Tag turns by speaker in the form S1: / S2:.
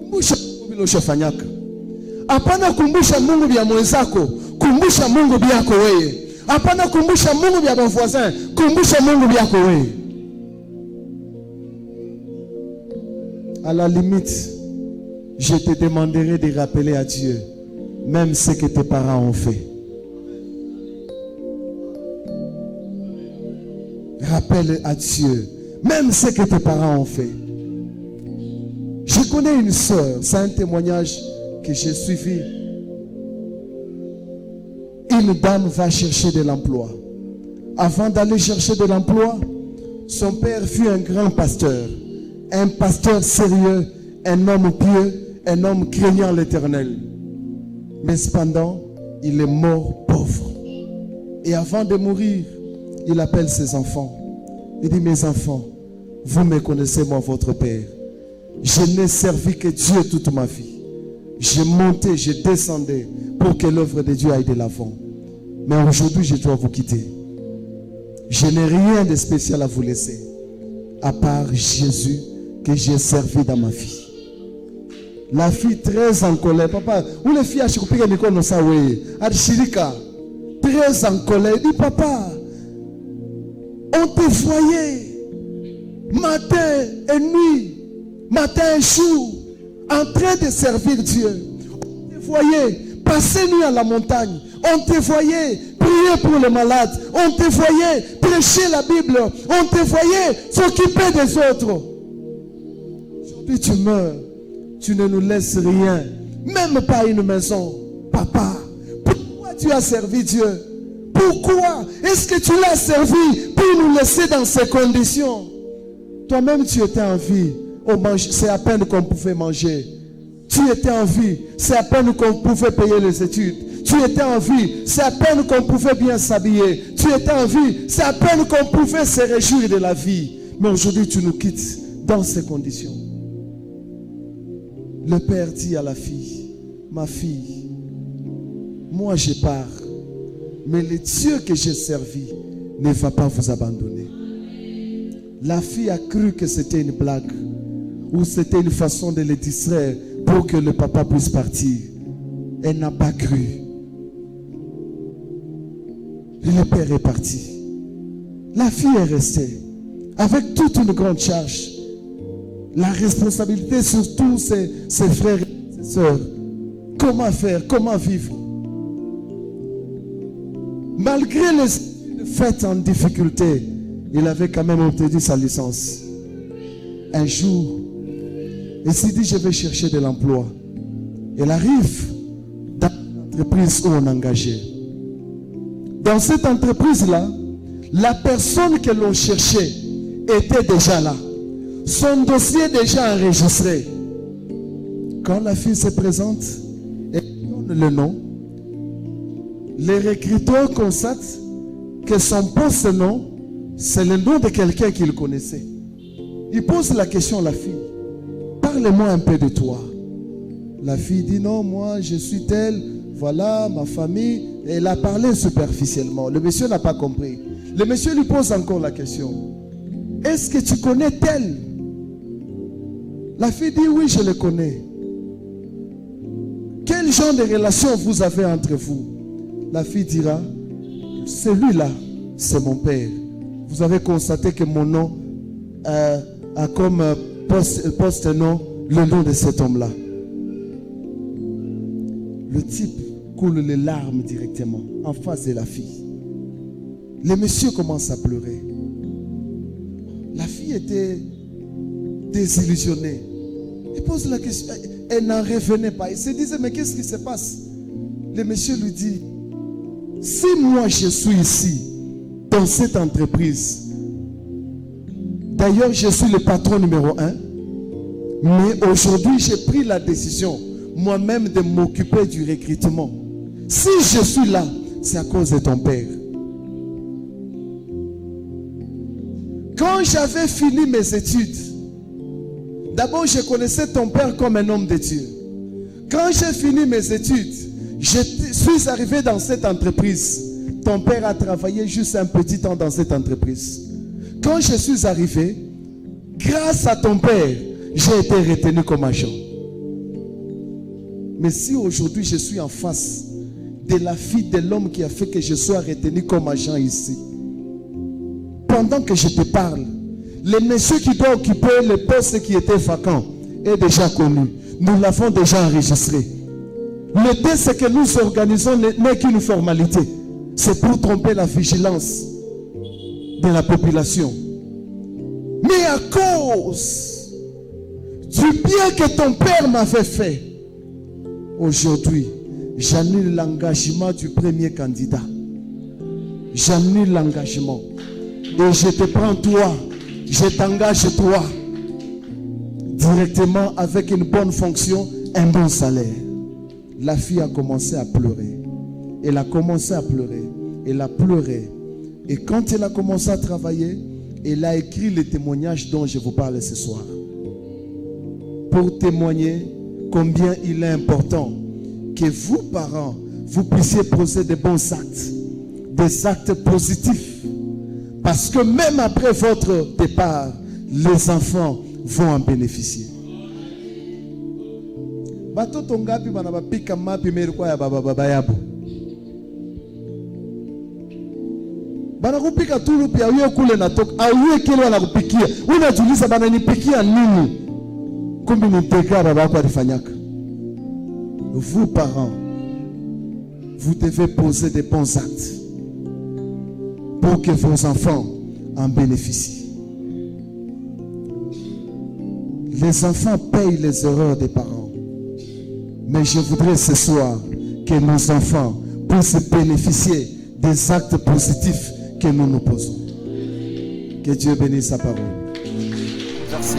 S1: kumbusha Mungu bila ushafanyaka. Hapana kumbusha Mungu vya mwenzako, kumbusha Mungu vyako wewe. Hapana kumbusha Mungu vya voisin, kumbusha Mungu vyako wewe. À la limite, je te demanderai de rappeler à Dieu même ce que tes parents ont fait. Rappelle à Dieu même ce que tes parents ont fait. Je connais une sœur, c'est un témoignage que j'ai suivi. Une dame va chercher de l'emploi. Avant d'aller chercher de l'emploi, son père fut un grand pasteur. Un pasteur sérieux, un homme pieux, un homme craignant l'Éternel. Mais cependant, il est mort pauvre. Et avant de mourir, il appelle ses enfants. Il dit, mes enfants, vous me connaissez, moi, votre père. Je n'ai servi que Dieu toute ma vie. Je montais, je descendais pour que l'œuvre de Dieu aille de l'avant. Mais aujourd'hui, je dois vous quitter. Je n'ai rien de spécial à vous laisser, à part Jésus que j'ai servi dans ma vie. La fille très en colère. Papa, où les filles achouent piquer micro no sa oui. Archirika, très en colère. Il dit, papa, on te voyait matin et nuit, matin et jour, en train de servir Dieu. On te voyait passer nuit à la montagne. On te voyait prier pour les malades. On te voyait prêcher la Bible. On te voyait s'occuper des autres. Aujourd'hui tu meurs. Tu ne nous laisses rien. Même pas une maison. Papa, pourquoi tu as servi Dieu? Pourquoi est-ce que tu l'as servi pour nous laisser dans ces conditions? Toi-même tu étais en vie. C'est à peine qu'on pouvait manger. Tu étais en vie. C'est à peine qu'on pouvait payer les études. Tu étais en vie. C'est à peine qu'on pouvait bien s'habiller. Tu étais en vie. C'est à peine qu'on pouvait se réjouir de la vie. Mais aujourd'hui tu nous quittes dans ces conditions. Le père dit à la fille, ma fille, moi je pars, mais le Dieu que j'ai servi ne va pas vous abandonner. La fille a cru que c'était une blague ou c'était une façon de le distraire pour que le papa puisse partir. Elle n'a pas cru. Le père est parti. La fille est restée avec toute une grande charge. La responsabilité sur tous ses frères et ses sœurs. Comment faire? Comment vivre? Malgré les études faites en difficulté, il avait quand même obtenu sa licence. Un jour, il s'est dit, je vais chercher de l'emploi. Il arrive dans l'entreprise où on est engagé. Dans cette entreprise-là, la personne que l'on cherchait était déjà là. Son dossier est déjà enregistré. Quand la fille se présente et donne le nom, les recruteurs constatent que son poste-nom, c'est le nom de quelqu'un qu'il connaissait. Il pose la question à la fille. Parle-moi un peu de toi. La fille dit non, moi je suis telle, voilà ma famille. Et elle a parlé superficiellement. Le monsieur n'a pas compris. Le monsieur lui pose encore la question. Est-ce que tu connais tel? La fille dit oui, je le connais. Quel genre de relation vous avez entre vous? La fille dira, celui-là, c'est mon père. Vous avez constaté que mon nom a comme poste-nom le nom de cet homme-là. Le type coule les larmes directement en face de la fille. Le monsieur commence à pleurer. La fille était désillusionnée. Il pose la question. Elle n'en revenait pas. Il se disait, mais qu'est-ce qui se passe? Le monsieur lui dit, si moi je suis ici, dans cette entreprise, d'ailleurs je suis le patron numéro 1, mais aujourd'hui j'ai pris la décision moi-même de m'occuper du recrutement. Si je suis là, c'est à cause de ton père. Quand j'avais fini mes études, d'abord je connaissais ton père comme un homme de Dieu. Quand j'ai fini mes études, je suis arrivé dans cette entreprise. Ton père a travaillé juste un petit temps dans cette entreprise. Quand je suis arrivé, grâce à ton père, j'ai été retenu comme agent. Mais si aujourd'hui je suis en face de la fille de l'homme qui a fait que je sois retenu comme agent ici, pendant que je te parle, le monsieur qui doit occuper le poste qui était vacant est déjà connu. Nous l'avons déjà enregistré. Le test que nous organisons n'est qu'une formalité. C'est pour tromper la vigilance de la population. Mais à cause du bien que ton père m'avait fait, aujourd'hui, j'annule l'engagement du premier candidat. J'annule l'engagement. Et je te prends toi, je t'engage toi, directement avec une bonne fonction, un bon salaire. La fille a commencé à pleurer. Elle a commencé à pleurer. Elle a pleuré. Et quand elle a commencé à travailler, elle a écrit le témoignage dont je vous parle ce soir. Pour témoigner combien il est important que vous, parents, vous puissiez poser de bons actes, des actes positifs. Parce que même après votre départ, les enfants vont en bénéficier. Batoto ngapi bana bapika mapi merikwa ya baba yabo. Bana kupika tulu pia uye kule natoka, auye kile wanakupikia. Unajiuliza bana nipikia nini? Kumbe ni peka baba yako alifanyaka. Vous parents, vous devez poser des bons actes pour que vos enfants en bénéficient. Les enfants payent les erreurs des parents. Mais je voudrais ce soir que nos enfants puissent bénéficier des actes positifs que nous nous posons. Que Dieu bénisse sa parole.
S2: Merci.